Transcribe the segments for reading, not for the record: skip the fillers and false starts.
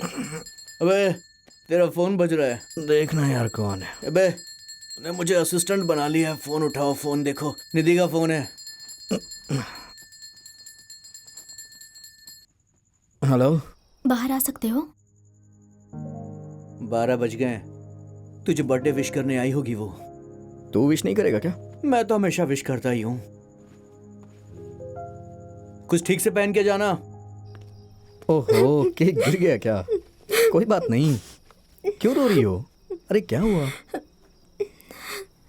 अबे तेरा फोन बज रहा है। देखना यार कौन है। अबे ने मुझे असिस्टेंट बना लिया है। फोन उठाओ, फोन देखो, निधि का फोन है। हेलो। बाहर आ सकते हो? 12 बज गए। तुझे बर्थडे विश करने आई होगी वो। तू विश नहीं करेगा क्या? मैं तो हमेशा विश करता ही हूँ। कुछ ठीक से पहन के जाना। ओहो, केक गिर गया क्या? कोई बात नहीं। क्यों रो रही हो? अरे क्या हुआ?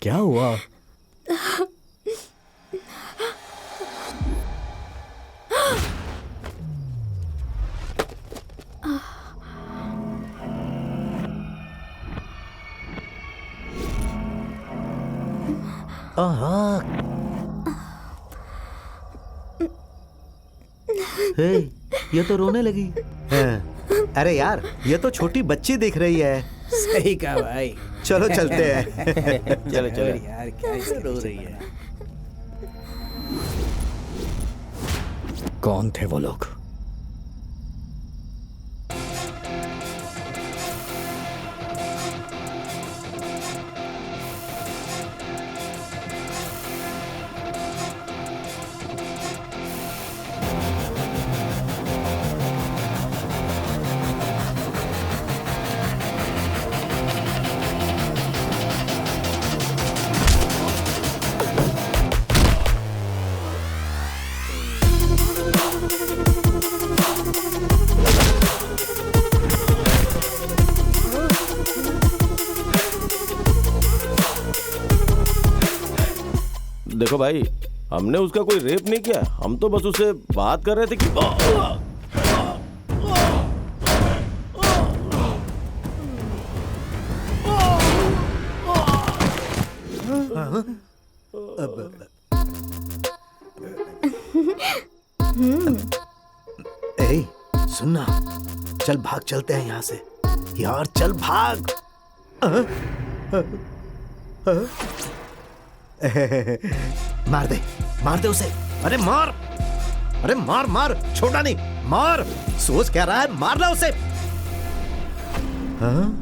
क्या हुआ? हे, ये तो रोने लगी। हाँ। अरे यार, ये तो छोटी बच्ची दिख रही है। सही कहा भाई। चलो चलते हैं। चलो चलो यार, क्या ऐसे रो रही है? कौन थे वो लोग? देखो भाई, हमने उसका कोई रेप नहीं किया। हम तो बस उससे बात कर रहे थे कि ए, सुनना, चल भाग चलते हैं यहाँ से। यार चल भाग। मार दे उसे। अरे मार, अरे मार मार, छोटा नहीं, मार। सोच क्या रहा है, मारना उसे। हाँ?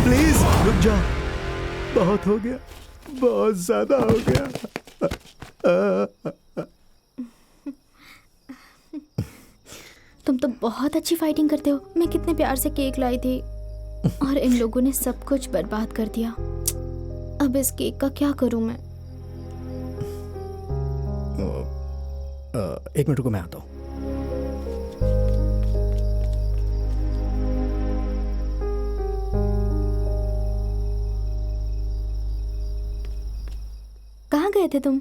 प्लीज रुक जाओ, बहुत हो गया, बहुत ज्यादा हो गया। तुम तो बहुत अच्छी फाइटिंग करते हो। मैं कितने प्यार से केक लाई थी और इन लोगों ने सब कुछ बर्बाद कर दिया। अब इस केक का क्या करूं मैं? एक मिनट को मैं आता हूँ। कहाँ गए थे तुम?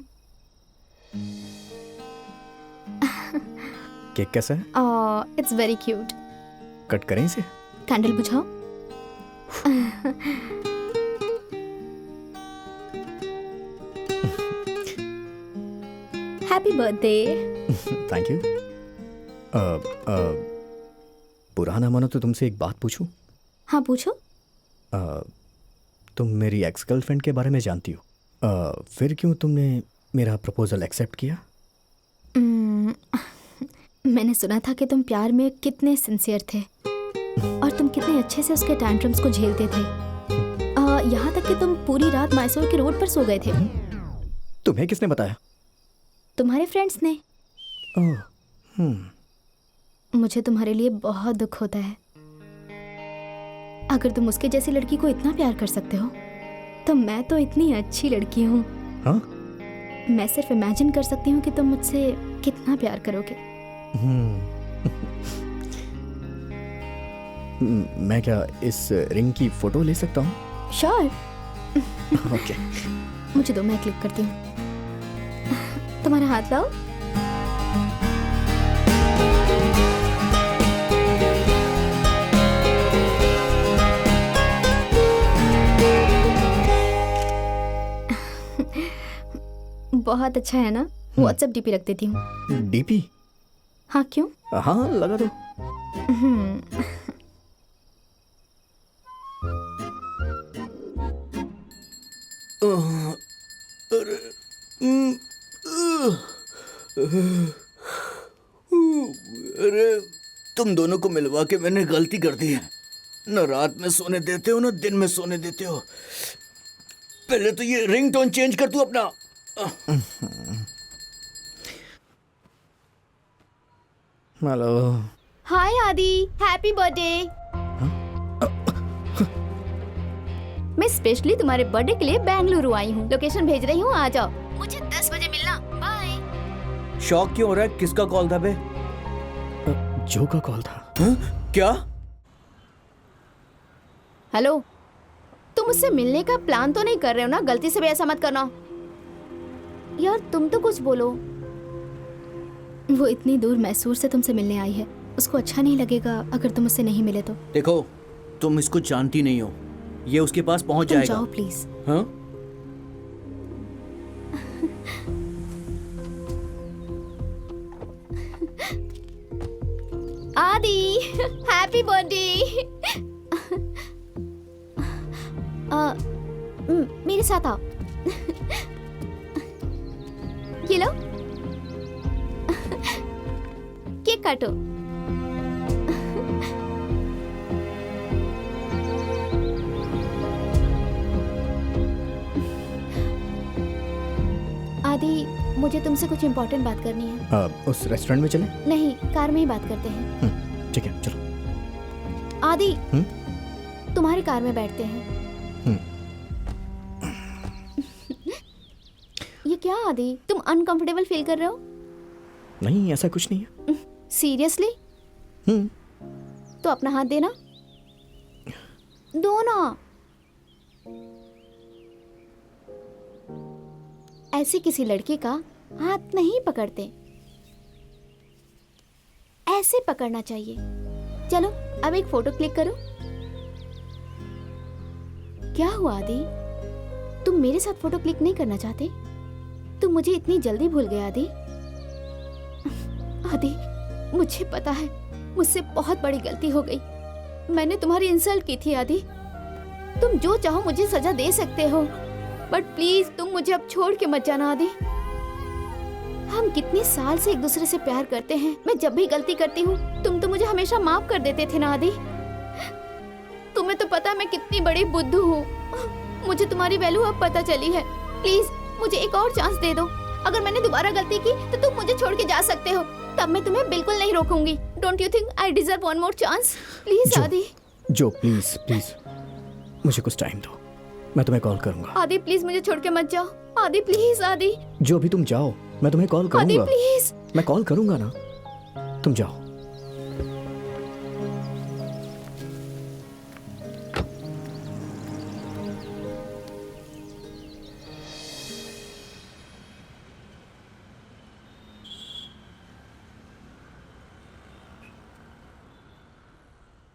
केक कैसा है? It's very cute. कट करें इसे? कैंडल बुझाओ। Happy birthday. Thank you. बुरा ना मानो तो तुमसे एक बात पूछूं? हाँ पूछो। तुम मेरी एक्स गर्लफ्रेंड के बारे में जानती हो, फिर क्यों तुमने मेरा प्रपोजल एक्सेप्ट किया? मैंने सुना था कि तुम प्यार में कितने सिंसियर थे और तुम कितने अच्छे से उसके टैंट्रम्स को झेलते थे। यहाँ तक कि तुम पूरी रात मैसूर के रोड पर सो गए थे। तुम्हें किसने बताया? तुम्हारे फ्रेंड्स ने। मुझे तुम्हारे लिए बहुत दुख होता है। अगर तुम उसके जैसी लड़की को इतना प्यार कर सकते हो तो मैं तो इतनी अच्छी लड़की हूँ। हाँ? मैं सिर्फ इमेजिन कर सकती हूँ कि तुम मुझसे कितना प्यार करोगे। मैं क्या इस रिंग की फोटो ले सकता हूँ? श्योर। ओके। मुझे दो, मैं क्लिक करती हूँ। तुम्हारा हाथ लाओ। बहुत अच्छा है ना? व्हाट्सएप डीपी रख देती हूँ। डीपी? हाँ क्यों? हाँ लगा दो। अरे तुम दोनों को मिलवा के मैंने गलती कर दी है। न रात में सोने देते हो न दिन में सोने देते हो। पहले तो ये रिंगटोन चेंज कर तू अपना। हेलो। हाय आदि, हैप्पी बर्थडे। मैं स्पेशली तुम्हारे बर्थडे के लिए बेंगलुरु आई हूँ। लोकेशन भेज रही हूँ, आ जाओ। मुझे 10 बजे मिलना। बाय। शौक क्यों हो रहा है? किसका कॉल था बे? जो का कॉल था। हाँ? क्या? हेलो, तुम मुझसे मिलने का प्लान तो नहीं कर रहे हो ना? गलती से भी ऐसा मत करना यार। तुम तो कुछ बोलो। वो इतनी दूर मैसूर से तुमसे मिलने आई है, उसको अच्छा नहीं लगेगा अगर तुम उससे नहीं मिले तो। देखो, तुम इसको जानती नहीं हो, ये उसके पास पहुंच तुम जाएगा। जाओ प्लीज। हाँ? आदि, हैप्पी बर्थडे। मेरे साथ आओ। ये लो, केक काटो। आदि, मुझे तुमसे कुछ इम्पोर्टेंट बात करनी है। उस रेस्टोरेंट में चले? नहीं, कार में ही बात करते हैं। ठीक है, चलो। आदि, तुम्हारी कार में बैठते हैं। ये क्या आदि, तुम अनकंफर्टेबल फील कर रहे हो? नहीं, ऐसा कुछ नहीं है। सीरियसली? तो अपना हाथ देना। दो ना। ऐसी किसी लड़की का हाथ नहीं पकड़ते, ऐसे पकड़ना चाहिए। चलो अब एक फोटो क्लिक करो। क्या हुआ आदि, तुम मेरे साथ फोटो क्लिक नहीं करना चाहते? तुम मुझे इतनी जल्दी भूल गए आदि। आदि, मुझे पता है मुझसे बहुत बड़ी गलती हो गई। मैंने तुम्हारी इंसल्ट की थी आदि। तुम जो चाहो मुझे सजा दे सकते हो, बट प्लीज तुम मुझे अब छोड़ के मत जाना आदि। हम कितने साल से एक दूसरे से प्यार करते हैं। मैं जब भी गलती करती हूँ तुम तो मुझे हमेशा माफ कर देते थे ना आदि। तुम्हें तो पता है मैं कितनी बड़ी बुद्धू हूँ। मुझे तुम्हारी वैल्यू अब पता चली है। प्लीज मुझे एक और चांस दे दो। अगर मैंने दोबारा गलती की तो तुम मुझे छोड़ के जा सकते हो, तब मैं तुम्हें बिल्कुल नहीं रोकूंगी। Don't you think I deserve one more chance? Please Aadi. जो प्लीज प्लीज मुझे कुछ टाइम दो, मैं तुम्हें कॉल करूंगा। आदि प्लीज मुझे छोड़ के मत जाओ। आदि प्लीज। आदि जो अभी तुम जाओ, मैं तुम्हें कॉल आदि करूंगा। प्लीज। मैं कॉल करूंगा ना, तुम जाओ।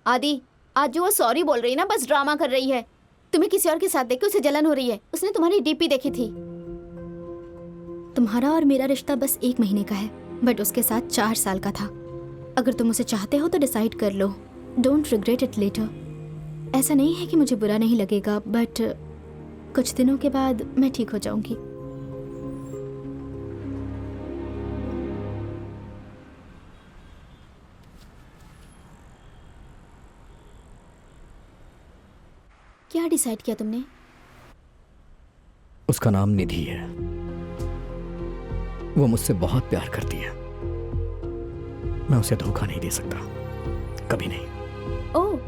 आदि, आज जो वो सॉरी बोल रही है ना, बस ड्रामा कर रही है। तुम्हें किसी और के साथ देख के उसे जलन हो रही है। उसने तुम्हारी डीपी देखी थी। तुम्हारा और मेरा रिश्ता बस 1 महीने का है, बट उसके साथ 4 साल का था। अगर तुम उसे चाहते हो तो डिसाइड कर लो। Don't regret it later. ऐसा नहीं है कि मुझे बुरा नहीं लगेगा, बट कुछ दिनों के बाद मैं ठीक हो जाऊंगी। क्या डिसाइड किया तुमने? उसका नाम निधि है। वो मुझसे बहुत प्यार करती है। मैं उसे धोखा नहीं दे सकता, कभी नहीं। ओह,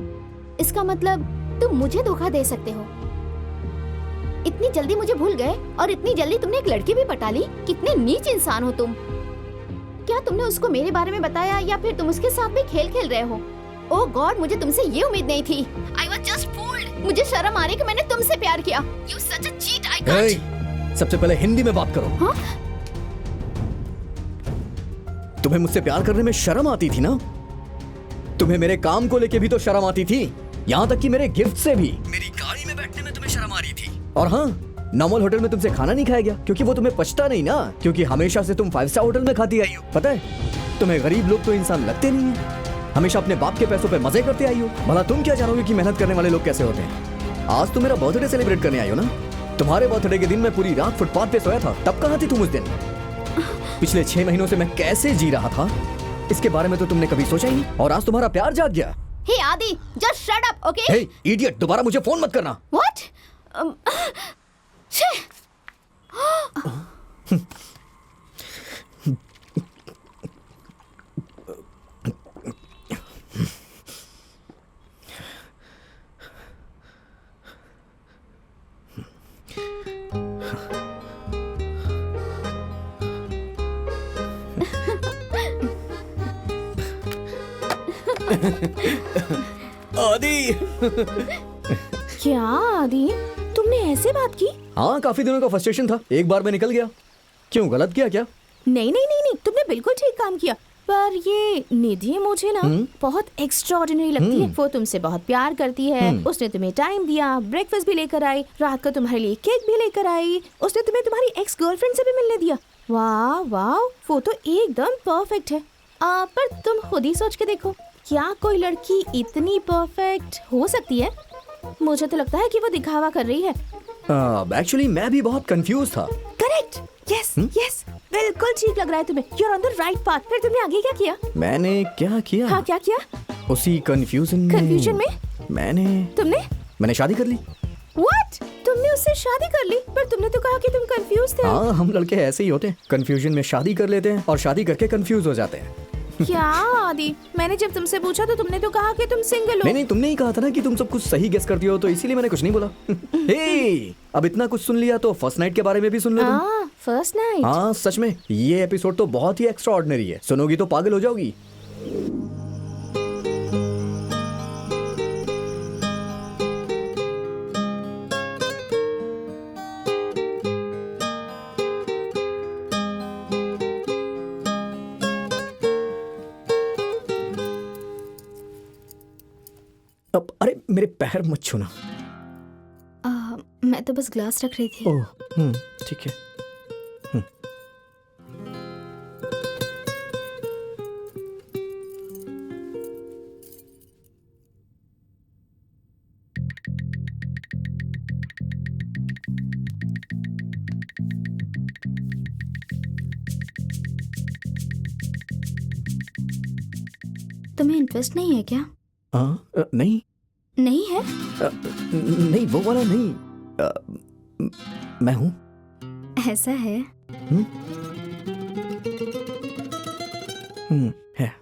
इसका मतलब तुम मुझे धोखा दे सकते हो? इतनी जल्दी मुझे भूल गए और इतनी जल्दी तुमने एक लड़की भी पटा ली? कितने नीच इंसान हो तुम। क्या तुमने उसको मेरे बारे में बताया या फिर तुम उसके साथ भी खेल खेल रहे हो? ओह गॉड, मुझे तुमसे ये उम्मीद नहीं थी। I was just fooled। मुझे शर्म आ रही कि मैंने तुमसे प्यार किया। You such a cheat, I can't। सबसे पहले हिंदी में बात करो। हाँ? तुम्हें मुझसे प्यार करने में शर्म आती थी ना? तुम्हें मेरे काम को लेके भी तो शर्म आती थी, यहाँ तक कि मेरे गिफ्ट से भी। मेरी गाड़ी में बैठने में तुम्हें शर्म आ रही थी। और हाँ, नॉर्मल होटल में तुमसे खाना नहीं खाया गया क्योंकि वो तुम्हें पचता नहीं ना, क्योंकि हमेशा से तुम 5 स्टार होटल में खाती आई हो। पता है, तुम्हें गरीब लोग तो इंसान लगते नहीं है, हमेशा अपने बाप के पैसों पे मजे करते आई हो। भला तुम क्या जानोगे कि मेहनत करने वाले लोग कैसे होते हैं? आज तुम मेरा बर्थडे सेलिब्रेट करने आई हो ना? तुम्हारे बर्थडे के दिन मैं पूरी रात फुटपाथ पे सोया था, तब कहाँ थी तुम उस दिन? पिछले 6 महीनों से मैं कैसे जी रहा था इसके बारे में तो तुमने कभी सोचा ही नहीं, और आज तुम्हारा प्यार जाग गया। हे आदि, जस्ट शट अप, ओके? हे इडियट, दोबारा मुझे फोन मत करना। व्हाट? आदि, क्या आदि, तुमने ऐसे बात की? हाँ, काफी दिनों का फ्रस्ट्रेशन था, एक बार में निकल गया। क्यों, गलत किया क्या? नहीं नहीं नहीं नहीं, तुमने बिल्कुल ठीक काम किया। पर ये निधि मुझे ना बहुत एक्स्ट्राऑर्डिनरी लगती है। वो तुमसे बहुत प्यार करती है, उसने तुम्हें टाइम दिया, ब्रेकफास्ट भी लेकर आई, रात को तुम्हारे लिए केक भी लेकर आई, उसने तुम्हें तुम्हारी एक्स गर्लफ्रेंड से भी मिलने दिया। वाह वाह, वो तो एकदम परफेक्ट है। पर तुम खुद ही सोच के देखो, क्या कोई लड़की इतनी परफेक्ट हो सकती है? मुझे तो लगता है कि वो दिखावा कर रही है। एक्चुअली मैं भी बहुत कंफ्यूज था। करेक्ट, यस यस, बिल्कुल ठीक लग रहा है तुम्हें। You are on the right path. फिर तुमने आगे क्या किया? मैंने क्या किया? हाँ, क्या किया? उसी कंफ्यूजन में मैंने शादी कर ली। व्हाट? तुमने उससे शादी कर ली? पर तुमने तो कहा कि तुम कंफ्यूज थे। हाँ, हम लड़के ऐसे ही होते हैं, कंफ्यूजन में शादी कर लेते हैं और शादी करके कंफ्यूज हो जाते हैं। क्या आदि, मैंने जब तुमसे पूछा तो तुमने तो कहा कि तुम सिंगल हो। नहीं, तुमने ही कहा था ना कि तुम सब कुछ सही गेस करती हो, तो इसीलिए मैंने कुछ नहीं बोला। हे, अब इतना कुछ सुन लिया तो फर्स्ट नाइट के बारे में भी सुन लो तुम। First night? हाँ, सच में ये एपिसोड तो बहुत ही एक्स्ट्राऑर्डिनरी है, सुनोगी तो पागल हो जाओगी। अब अरे, मेरे पैर मत छूना। मैं तो बस ग्लास रख रही थी। ओह, ठीक है। तुम्हें इंटरेस्ट नहीं है क्या? नहीं नहीं है? नहीं, वो वाला नहीं। मैं हूँ। ऐसा है? है।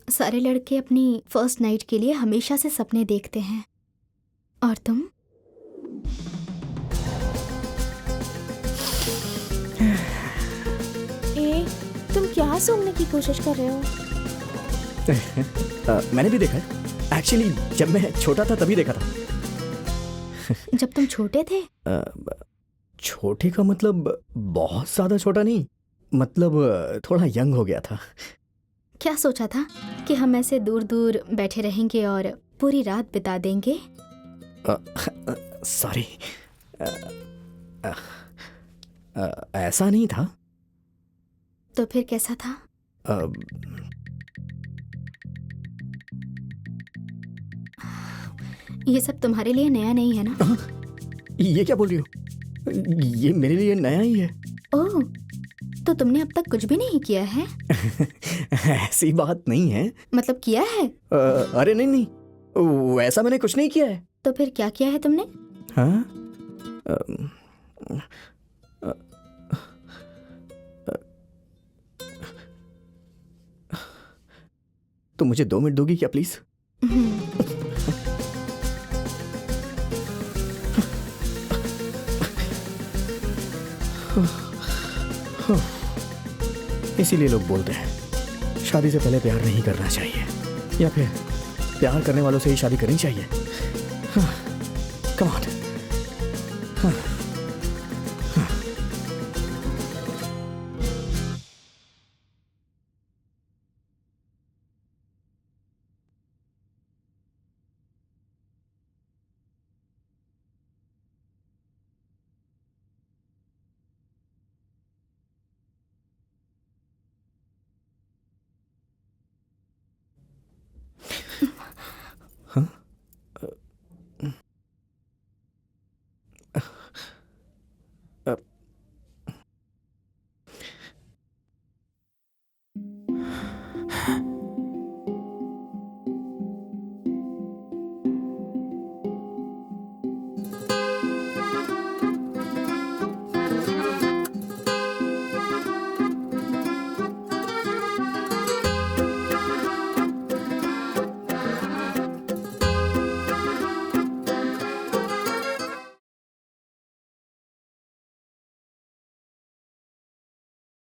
सारे लड़के अपनी फर्स्ट नाइट के लिए हमेशा से सपने देखते हैं, और तुम? तुम क्या सूंघने की कोशिश कर रहे हो? मैंने भी देखा है। एक्चुअली जब मैं छोटा था तभी देखा था। जब तुम छोटे थे? छोटे का मतलब बहुत ज्यादा छोटा नहीं, मतलब थोड़ा यंग हो गया था। क्या सोचा था कि हम ऐसे दूर दूर बैठे रहेंगे और पूरी रात बिता देंगे? सॉरी, ऐसा नहीं था। तो फिर कैसा था? ये सब तुम्हारे लिए नया नहीं है ना? ये क्या बोल रही हो? ये मेरे लिए नया ही है। ओह, तो तुमने अब तक कुछ भी नहीं किया है? ऐसी बात नहीं है। मतलब किया है? अरे नहीं, वैसा मैंने कुछ नहीं किया है। तो फिर क्या किया है तुमने? हाँ? तो मुझे 2 मिनट दोगी क्या प्लीज? इसीलिए लोग बोलते हैं शादी से पहले प्यार नहीं करना चाहिए, या फिर प्यार करने वालों से ही शादी करनी चाहिए। Come on.